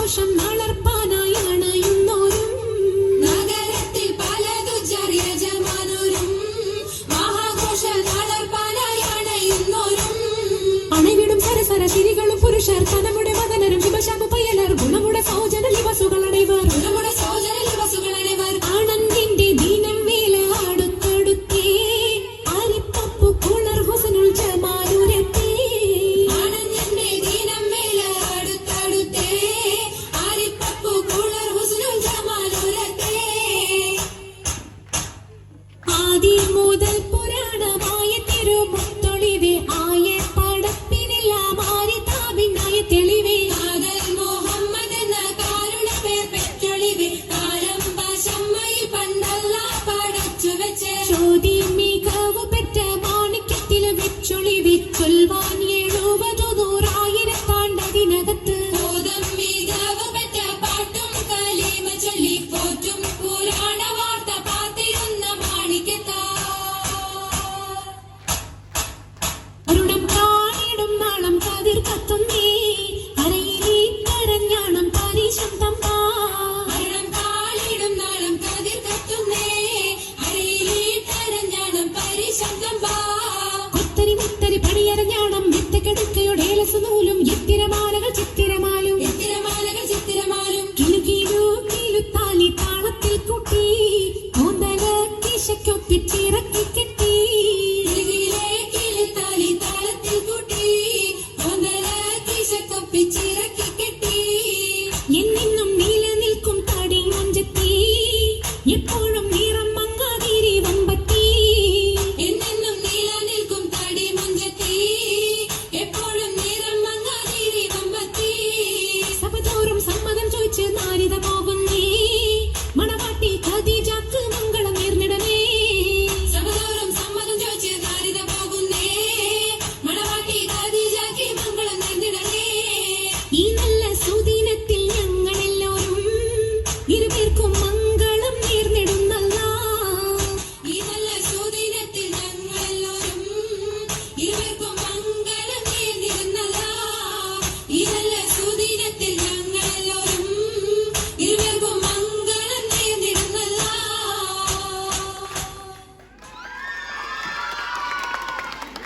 മഹാഘോഷം വളർപ്പാനായി അണയുന്നോരും നഗരത്തിൽ പലതു യജമാനോരും മഹാഘോഷം വളർപ്പാനായി അണയുന്നോരും അണവിടും സരസര തിരികളും പുരുഷർ തനമുടെ മകനരും ശിവശാപു പയ്യലർ ഗുണമുടെ സൗജന ലിവസുകളണൈവർ ആനന്ദിന്റെ ദീനം വേല അടുത്തടുത്തേ ആരിപ്പപ്പു കുളർ ഹുസനുൽ ജമാലുരത്തേ ആനന്ദിന്റെ ദീനം വേല അടുത്തടുത്തേ ആരിപ്പപ്പു കുളർ ഹുസനുൽ ജമാലുരത്തേ ആദി മുതൽ പുരാണമായ തിരുമുത്തൊളിവേ ആയ പടപ്പിനെല്ലാം ആരി താപിനായ തെളിവേ കാതൽ മുഹമ്മദ് എന്ന കാരുണ്യപേർ പെറ്റൊളിവേ കാലംബശമ്മയിൽ പണ്ടല്ല പടച്ചു വെച്ച് ചോതി മികവ് പെറ്റ മാണിക്യത്തിൽ വെച്ചൊളിവേ ചൊൽവാൻ 70 താണ്ടതിനകത്ത് ബോധം മികവ് പെറ്റ പാട്ടും കലീമ ചൊല്ലി പോറ്റും പുരാണ വാർത്ത പാത്തിരുന്ന മാണിക്യത്താ അരുണം കാണിടും നാളം കതിർ കത്തുന്നേ അരയിലേ കരഞ്ഞാണം പരീശം തമ്പാ മരണം കാളിടും നാളം കതിർ കത്തുന്നേ അരയിലേ കരഞ്ഞാണം പരിശബ്ദം പാ ഒത്തരി മുത്തരി പണിയരഞ്ഞാണം വിത്തക്കെടുക്കയുടെ ഏലസുനൂലും എത്തിരമാലകൾ ചിത്തിരമാലും ചിത്തിരമാലകൾ ചിത്തിരമാലും കിലുത്താലി താളത്തിൽ കൂട്ടി കൂന്തല കിശക്കൊപ്പിച്ചിറക്കി കെട്ടി കിളിത്താലി താളത്തിൽ കൂട്ടി ഒന്നര കിശക്കൊപ്പിച്ചിറക്കി കെട്ടി എന്നെന്നും നിലനിൽക്കും തടി മഞ്ചത്തി എപ്പോഴും നിറം മങ്ങാതിരി വമ്പത്തി എന്നെന്നും നിലനിൽക്കും തടി മുഞ്ചത്തി എപ്പോഴും നിറം മങ്ങാതിരി വമ്പത്തി സഭതോറും സമ്മതം ചോദിച്ച് നാരിത മോഹം